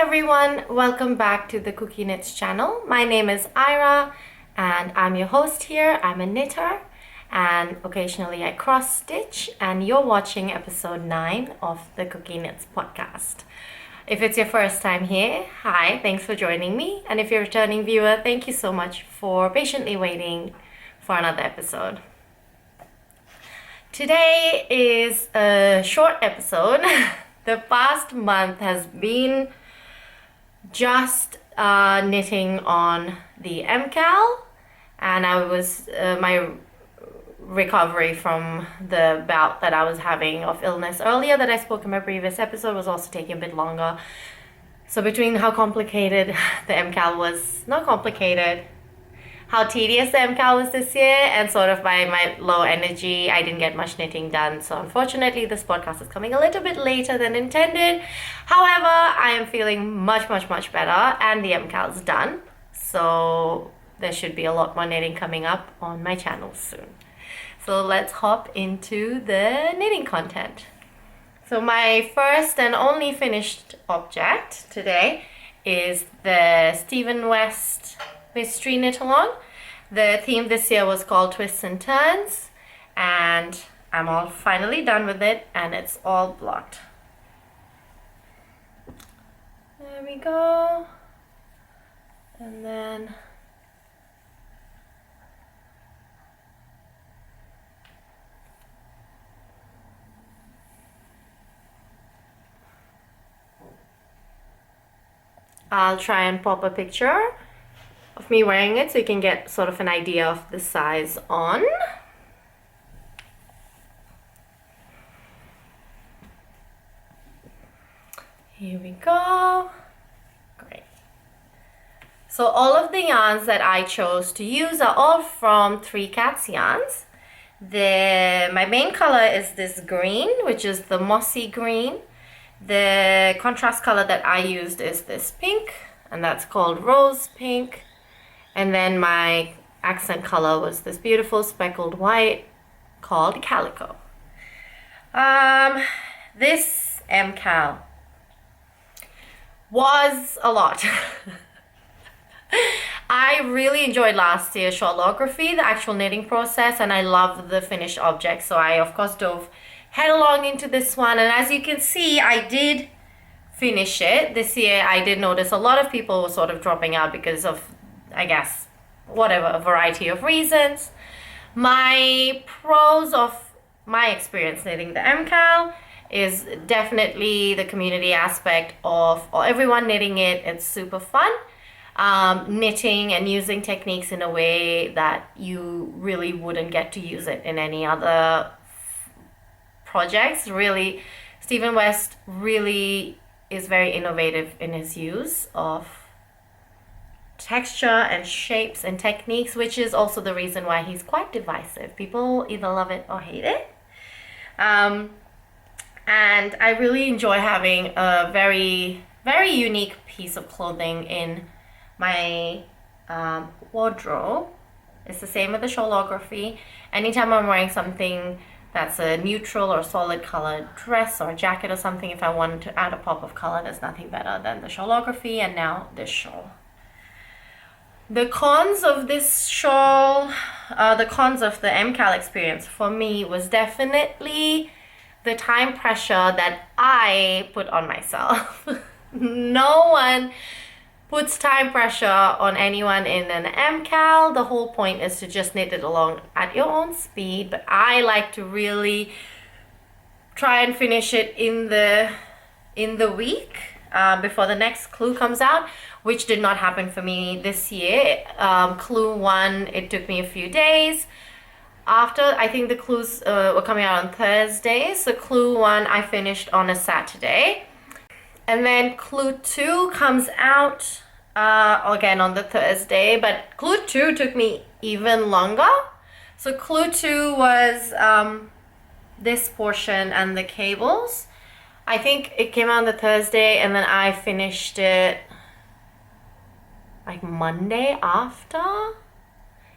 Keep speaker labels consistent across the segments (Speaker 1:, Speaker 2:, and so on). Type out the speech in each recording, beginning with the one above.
Speaker 1: everyone, welcome back to the KukieKnits channel. My name is Ira and I'm your host here. I'm a knitter and occasionally I cross stitch, and you're watching episode 9 of the KukieKnits podcast. If it's your first time here, hi, thanks for joining me. And if you're a returning viewer, thank you so much for patiently waiting for another episode. Today is a short episode. The past month has been just knitting on the MKAL, and I was my recovery from the bout that I was having of illness earlier that I spoke in my previous episode was also taking a bit longer. So between how complicated the MKAL was, not complicated, how tedious the MKAL was this year, and sort of by my low energy, I didn't get much knitting done. So unfortunately, this podcast is coming a little bit later than intended. However, I am feeling much better, and the MKAL is done. So there should be a lot more knitting coming up on my channel soon. So let's hop into the knitting content. So my first and only finished object today is the Stephen West mystery knit along. The theme this year was called Twists and Turns, and I'm all finally done with it, and it's all blocked. There we go. And then I'll try and pop a picture of me wearing it so you can get sort of an idea of the size on. Here we go. Great. So all of the yarns that I chose to use are all from 3 Cats yarns. My main color is this green, which is the mossy green. The contrast color that I used is this pink, and that's called rose pink. And then my accent color was this beautiful speckled white called Calico. This MKAL was a lot. I really enjoyed last year's shortlography, the actual knitting process, and I love the finished object. So I, of course, dove headlong into this one, and as you can see, I did finish it. This year I did notice a lot of people were sort of dropping out because of, I guess, whatever, a variety of reasons. My pros of my experience knitting the MKAL is definitely the community aspect of everyone knitting it. It's super fun. Knitting and using techniques in a way that you really wouldn't get to use it in any other projects. Really, Stephen West really is very innovative in his use of texture and shapes and techniques, which is also the reason why he's quite divisive. People either love it or hate it. And I really enjoy having a very unique piece of clothing in my wardrobe. It's the same with the showlography. Anytime I'm wearing something that's a neutral or solid colored dress or jacket or something, if I wanted to add a pop of color, there's nothing better than the shawlography, and now this shawl. The cons of this shawl, the cons of the MKAL experience for me was definitely the time pressure that I put on myself. No one puts time pressure on anyone in an MKAL. The whole point is to just knit it along at your own speed, but I like to really try and finish it in the week before the next clue comes out, which did not happen for me this year. Clue 1, it took me a few days. After, I think the clues were coming out on Thursday, so clue 1 I finished on a Saturday. And then clue 2 comes out again on the Thursday, but clue 2 took me even longer. So clue 2 was this portion and the cables. I think it came out on the Thursday, and then I finished it like Monday after.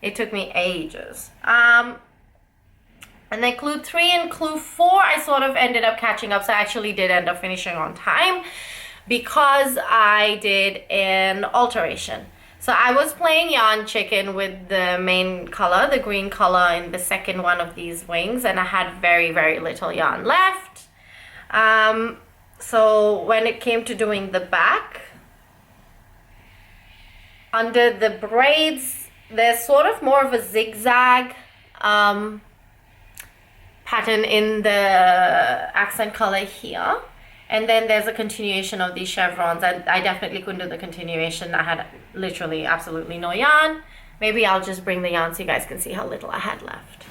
Speaker 1: It took me ages. And then clue 3 and clue 4 I sort of ended up catching up, so I actually did end up finishing on time. because I did an alteration. So I was playing yarn chicken with the main color, the green color in the second one of these wings, and I had very, very little yarn left. So when it came to doing the back, under the braids, there's sort of more of a zigzag pattern in the accent color here. And then there's a continuation of these chevrons. I definitely couldn't do the continuation. I had literally absolutely no yarn. Maybe I'll just bring the yarn so you guys can see how little I had left.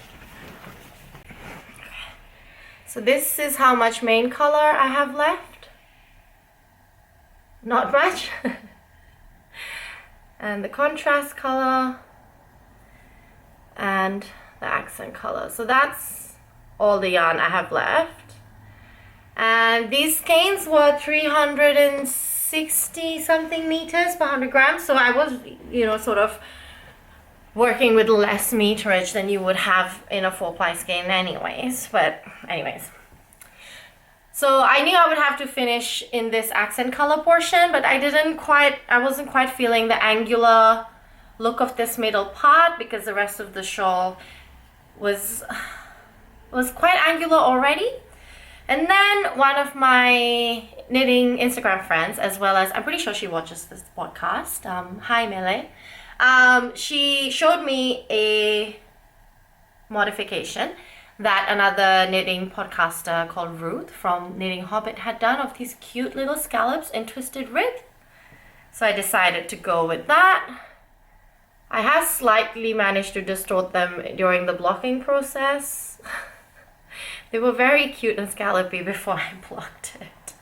Speaker 1: So this is how much main color I have left. Not much. And the contrast color and the accent color. So that's all the yarn I have left. And these skeins were 360 something meters per 100 grams. So I was, you know, sort of working with less meterage than you would have in a 4-ply skein anyways. But anyways. So I knew I would have to finish in this accent color portion, but I wasn't quite feeling the angular look of this middle part because the rest of the shawl was quite angular already. And then one of my knitting Instagram friends, as well as, I'm pretty sure she watches this podcast, hi Mele, she showed me a modification that another knitting podcaster called Ruth from Knitting Hobbit had done of these cute little scallops in twisted rib. So I decided to go with that. I have slightly managed to distort them during the blocking process. They were very cute and scallopy before I blocked it.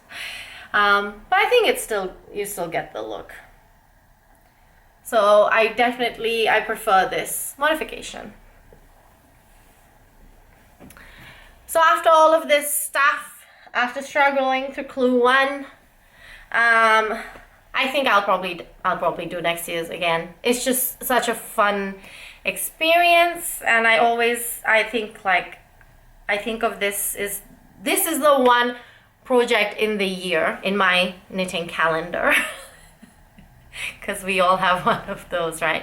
Speaker 1: But I think you still get the look. So I prefer this modification. So after all of this stuff, after struggling through clue 1, I think I'll probably do next year's again. It's just such a fun experience, and I think of this is the one project in the year in my knitting calendar. Because we all have one of those, right?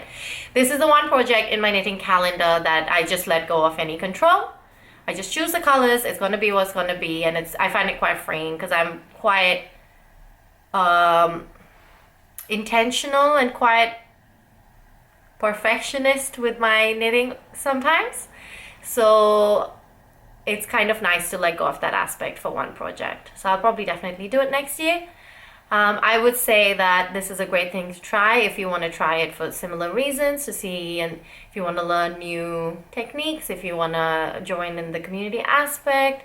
Speaker 1: This is the one project in my knitting calendar that I just let go of any control. I just choose the colors, it's going to be what's going to be, and I find it quite freeing because I'm quite intentional and quite perfectionist with my knitting sometimes. So it's kind of nice to let go of that aspect for one project. So I'll probably definitely do it next year. I would say that this is a great thing to try if you want to try it for similar reasons, to see, and if you want to learn new techniques, if you want to join in the community aspect.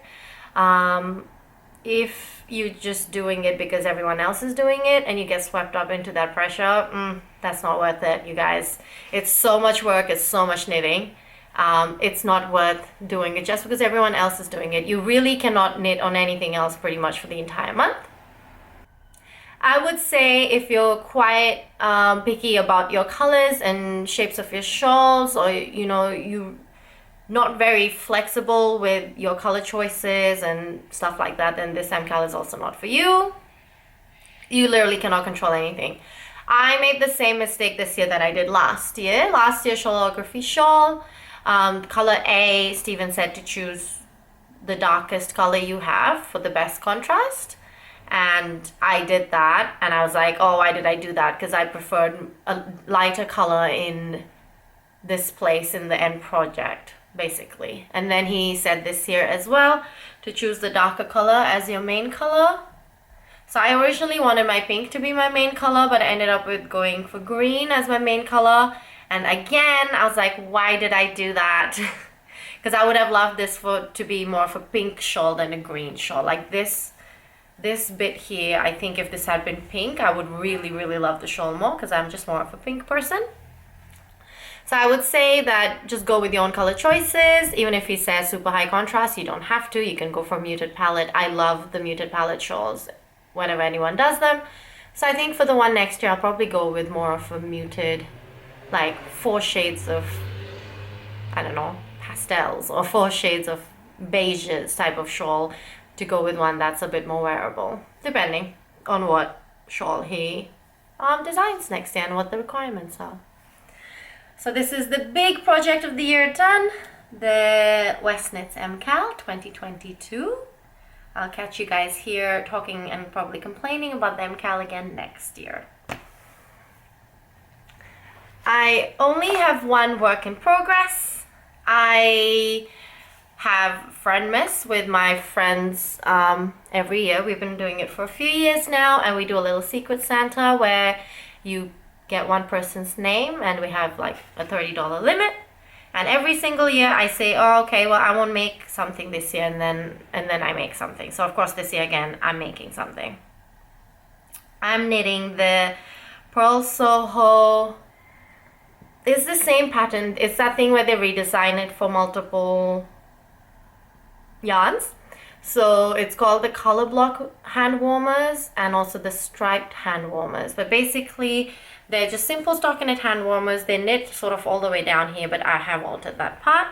Speaker 1: If you're just doing it because everyone else is doing it and you get swept up into that pressure, that's not worth it, you guys. It's so much work, it's so much knitting. It's not worth doing it just because everyone else is doing it. You really cannot knit on anything else pretty much for the entire month. I would say if you're quite picky about your colors and shapes of your shawls, or you're not very flexible with your color choices and stuff like that, then this MKAL is also not for you. You literally cannot control anything. I made the same mistake this year that I did last year. Last year, Shawlography shawl, color A, Steven said to choose the darkest color you have for the best contrast. And I did that, and I was like, oh, why did I do that? Because I preferred a lighter color in this place in the end project, basically. And then he said this year as well to choose the darker color as your main color. So I originally wanted my pink to be my main color, but I ended up with going for green as my main color. And again, I was like, why did I do that? Because I would have loved this to be more of a pink shawl than a green shawl. Like this bit here, I think if this had been pink, I would really, really love the shawl more because I'm just more of a pink person. So I would say that just go with your own color choices. Even if he says super high contrast, you don't have to. You can go for muted palette. I love the muted palette shawls whenever anyone does them. So I think for the one next year, I'll probably go with more of a muted, like 4 shades of, I don't know, pastels, or 4 shades of beiges type of shawl, to go with one that's a bit more wearable, depending on what shawl he designs next year and what the requirements are. So this is the big project of the year done, the WestKnits MKAL 2022. I'll catch you guys here talking and probably complaining about the MKAL again next year. I only have one work in progress. I have Friendmas with my friends every year. We've been doing it for a few years now, and we do a little Secret Santa where you get one person's name and we have like a $30 limit. And every single year I say, oh, okay, well, I won't make something this year, and then I make something. So of course this year again, I'm making something. I'm knitting the Pearl Soho. It's the same pattern. It's that thing where they redesign it for multiple yarns. So it's called the color block hand warmers and also the striped hand warmers. But basically, they're just simple stockinette hand warmers. They knit sort of all the way down here, but I have altered that part.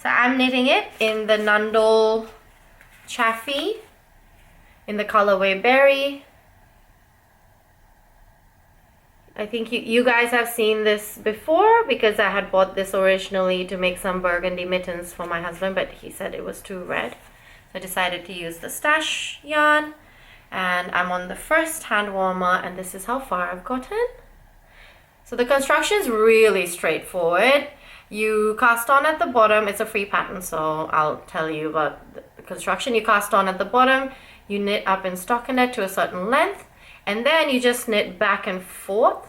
Speaker 1: So I'm knitting it in the Nundle Chaffey in the colorway Berry. I think you guys have seen this before because I had bought this originally to make some burgundy mittens for my husband, but he said it was too red. So I decided to use the stash yarn, and I'm on the first hand warmer, and this is how far I've gotten. So the construction is really straightforward. You cast on at the bottom. It's a free pattern, so I'll tell you about the construction. You cast on at the bottom, you knit up in stockinette to a certain length, and then you just knit back and forth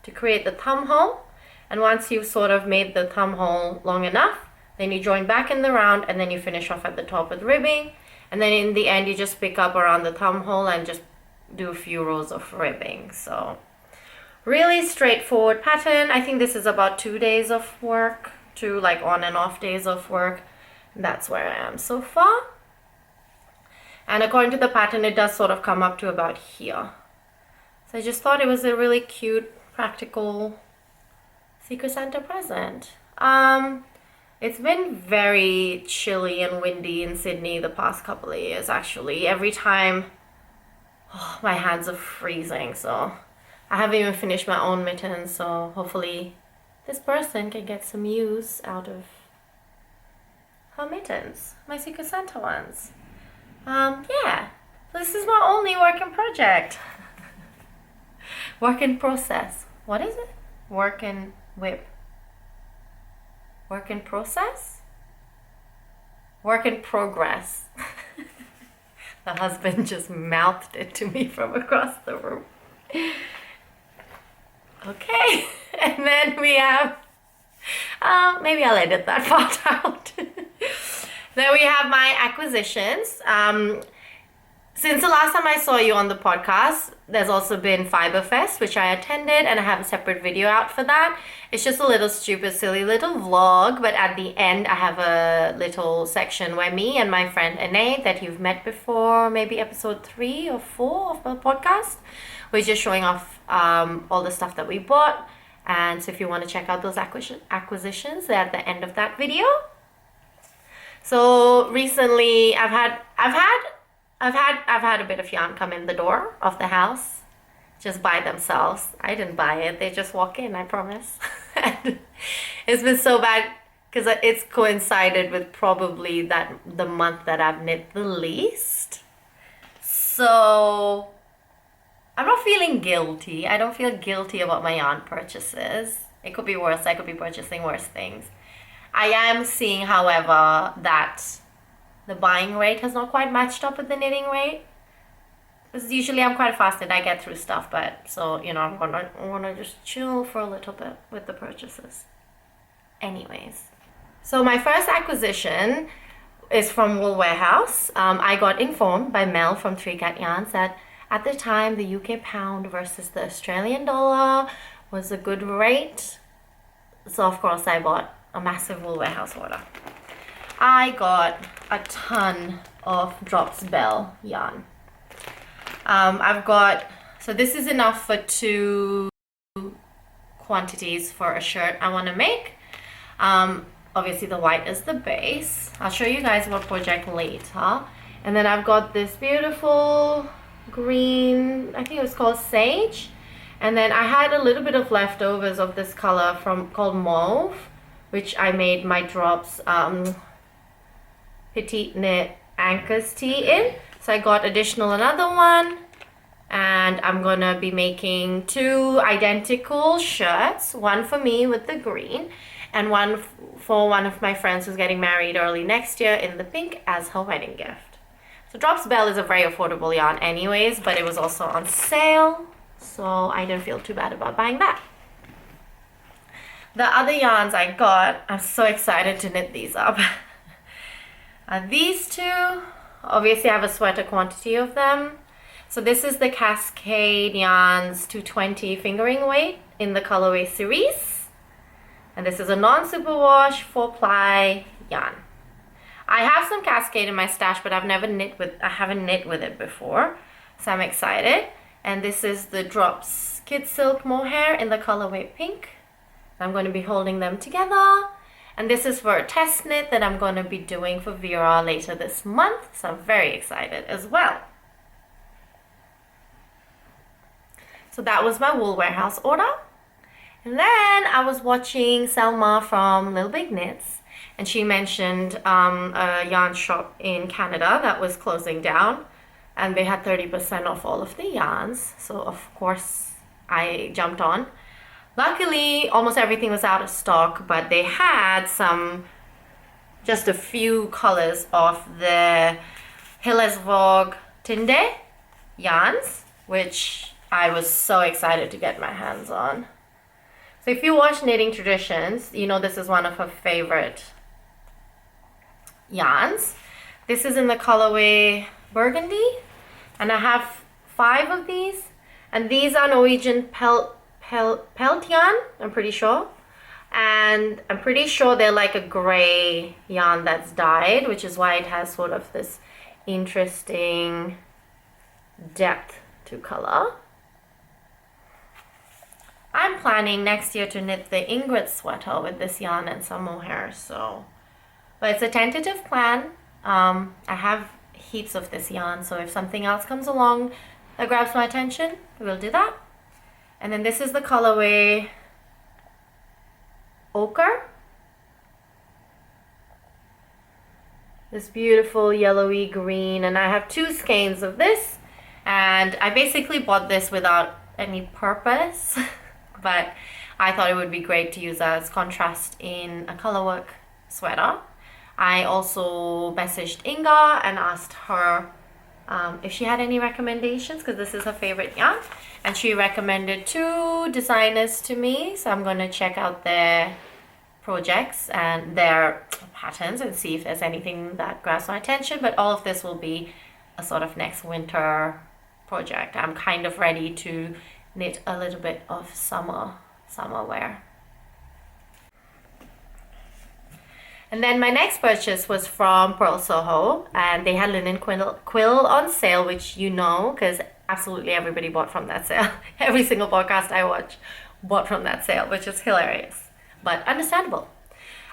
Speaker 1: to create the thumb hole. And once you've sort of made the thumb hole long enough, then you join back in the round, and then you finish off at the top with ribbing. And then in the end, you just pick up around the thumb hole and just do a few rows of ribbing. So really straightforward pattern. I think this is about 2 days of work, 2 like on and off days of work. And that's where I am so far. And according to the pattern, it does sort of come up to about here. So I just thought it was a really cute, practical Secret Santa present. It's been very chilly and windy in Sydney the past couple of years, actually. Every time, my hands are freezing, so I haven't even finished my own mittens, so hopefully this person can get some use out of her mittens, my Secret Santa ones. Yeah, so this is my only work in project. Work in process. What is it? Work in whip. Work in process? Work in progress. The husband just mouthed it to me from across the room. Okay, and then we have, maybe I'll edit that part out. Then we have my acquisitions. Since the last time I saw you on the podcast, there's also been Fiberfest, which I attended, and I have a separate video out for that. It's just a little stupid, silly little vlog, but at the end I have a little section where me and my friend Ane, that you've met before, maybe episode 3 or 4 of the podcast, we're just showing off all the stuff that we bought. And so if you want to check out those acquisitions, they're at the end of that video. So recently I've had a bit of yarn come in the door of the house just by themselves. I didn't buy it. They just walk in, I promise. And it's been so bad because it's coincided with probably the month that I've knit the least. So I'm not feeling guilty. I don't feel guilty about my yarn purchases. It could be worse. I could be purchasing worse things. I am seeing, however, that the buying rate has not quite matched up with the knitting rate. Because usually I'm quite fast and I get through stuff, but so, you know, I'm gonna just chill for a little bit with the purchases. Anyways, so my first acquisition is from Wool Warehouse. I got informed by Mel from Three Cat Yarns that at the time the UK pound versus the Australian dollar was a good rate. So of course I bought a massive Wool Warehouse order. I got a ton of Drops Bell yarn. So this is enough for 2 quantities for a shirt I want to make. Obviously the white is the base. I'll show you guys what project later. And then I've got this beautiful green, I think it was called Sage. And then I had a little bit of leftovers of this color called Mauve, which I made my drops petite knit anchors tee in. So I got another one, and I'm gonna be making 2 identical shirts, one for me with the green and one for one of my friends who's getting married early next year in the pink as her wedding gift. So Drops Bell is a very affordable yarn anyways, but it was also on sale, so I didn't feel too bad about buying that. The other yarns I got, I'm so excited to knit these up. These 2, obviously I have a sweater quantity of them. So this is the Cascade Yarns 220 fingering weight in the Colourways series. And this is a non-superwash 4-ply yarn. I have some Cascade in my stash, but I haven't knit with it before. So I'm excited. And this is the Drops Kid Silk Mohair in the colorway pink. I'm going to be holding them together. And this is for a test knit that I'm going to be doing for Vera later this month. So I'm very excited as well. So that was my Wool Warehouse order. And then I was watching Selma from Little Big Knits. And she mentioned a yarn shop in Canada that was closing down. And they had 30% off all of the yarns. So of course I jumped on. Luckily, almost everything was out of stock, but they had just a few colors of the Hillesvåg Tinde yarns, which I was so excited to get my hands on. So if you watch Knitting Traditions, you know this is one of her favorite yarns. This is in the colorway Burgundy, and I have 5 of these, and these are Norwegian pelt yarn, I'm pretty sure. And I'm pretty sure they're like a gray yarn that's dyed, which is why it has sort of this interesting depth to color. I'm planning next year to knit the Ingrid sweater with this yarn and some mohair, but it's a tentative plan. I have heaps of this yarn, so if something else comes along that grabs my attention, we'll do that. And then this is the colorway Ochre. This beautiful yellowy green, and I have 2 skeins of this, and I basically bought this without any purpose, but I thought it would be great to use as contrast in a colorwork sweater. I also messaged Inga and asked her if she had any recommendations, because this is her favorite yarn, and she recommended 2 designers to me, so I'm going to check out their projects and their patterns and see if there's anything that grabs my attention. But all of this will be a sort of next winter project. I'm kind of ready to knit a little bit of summer wear. And then my next purchase was from Pearl Soho, and they had linen quill on sale, which you know, because absolutely everybody bought from that sale. Every single podcast I watch bought from that sale, which is hilarious, but understandable.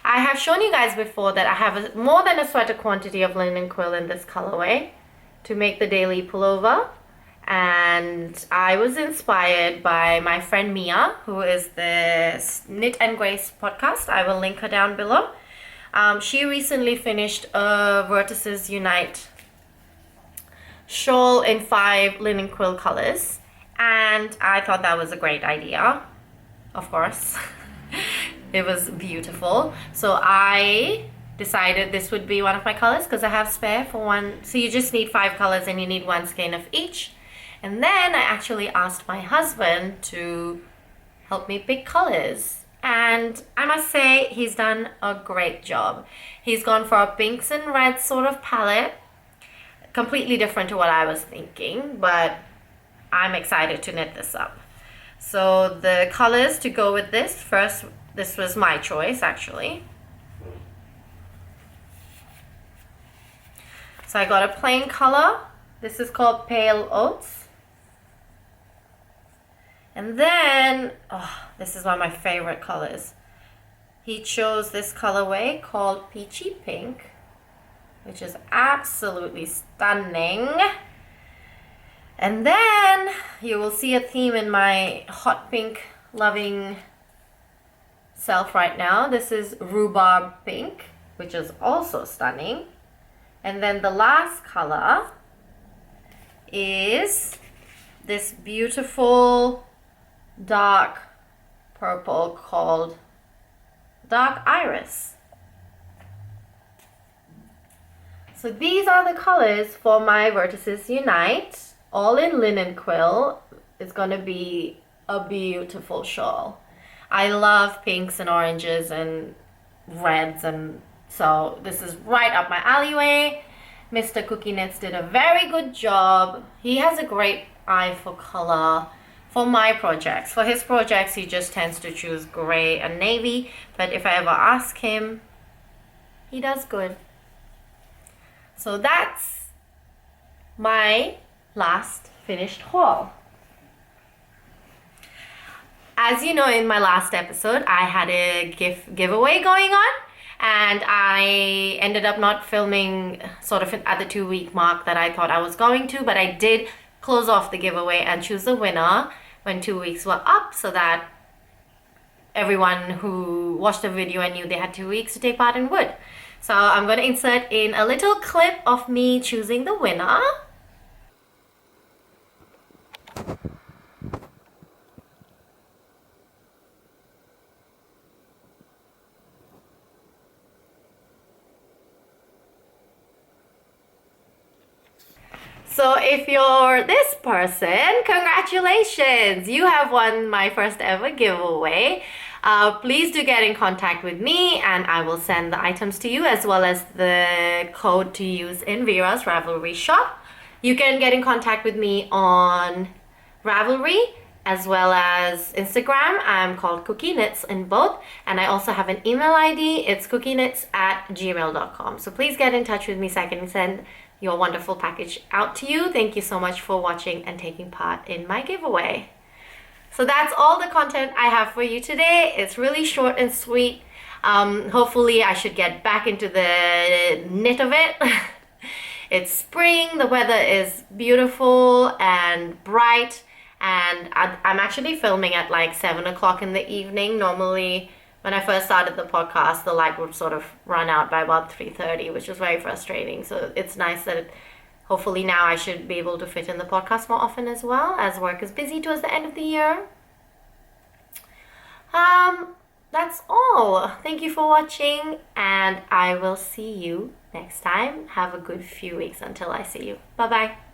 Speaker 1: I have shown you guys before that I have more than a sweater quantity of linen quill in this colorway to make the daily pullover. And I was inspired by my friend Mia, who is the Knit and Grace podcast. I will link her down below. She recently finished a Vertices Unite shawl in 5 linen quill colors, and I thought that was a great idea. Of course, it was beautiful. So I decided this would be one of my colors because I have spare for one. So you just need 5 colors and you need 1 skein of each. And then I actually asked my husband to help me pick colors. And I must say, he's done a great job. He's gone for a pinks and reds sort of palette. Completely different to what I was thinking, but I'm excited to knit this up. So the colors to go with this, first, this was my choice actually. So I got a plain color. This is called Pale Oats. And then, this is one of my favorite colors. He chose this colorway called Peachy Pink, which is absolutely stunning. And then you will see a theme in my hot pink loving self right now. This is rhubarb pink, which is also stunning. And then the last color is this beautiful dark purple called Dark Iris. So these are the colors for my Vertices Unite, all in linen quill. It's gonna be a beautiful shawl. I love pinks and oranges and reds, and so this is right up my alleyway. Mr. KukieKnits did a very good job. He has a great eye for color for my projects. For his projects, he just tends to choose gray and navy, but if I ever ask him, he does good. So that's my last finished haul. As you know, in my last episode, I had a giveaway going on, and I ended up not filming sort of at the 2-week mark that I thought I was going to, but I did close off the giveaway and choose the winner when 2 weeks were up, so that everyone who watched the video and knew they had 2 weeks to take part in would. So I'm going to insert in a little clip of me choosing the winner. So if you're this person, congratulations! You have won my first ever giveaway. Please do get in contact with me and I will send the items to you, as well as the code to use in Vera's Ravelry shop. You can get in contact with me on Ravelry as well as Instagram. I'm called KukieKnits in both, and I also have an email ID. It's kukieknits@gmail.com. So please get in touch with me so I can send your wonderful package out to you. Thank you so much for watching and taking part in my giveaway. So that's all the content I have for you today. It's really short and sweet. Hopefully I should get back into the knit of it. It's spring, the weather is beautiful and bright, and I'm actually filming at like 7 o'clock in the evening. Normally when I first started the podcast, the light would sort of run out by about 3:30, which is very frustrating. So it's nice that hopefully now I should be able to fit in the podcast more often, as well as work is busy towards the end of the year. That's all. Thank you for watching, and I will see you next time. Have a good few weeks until I see you. Bye bye.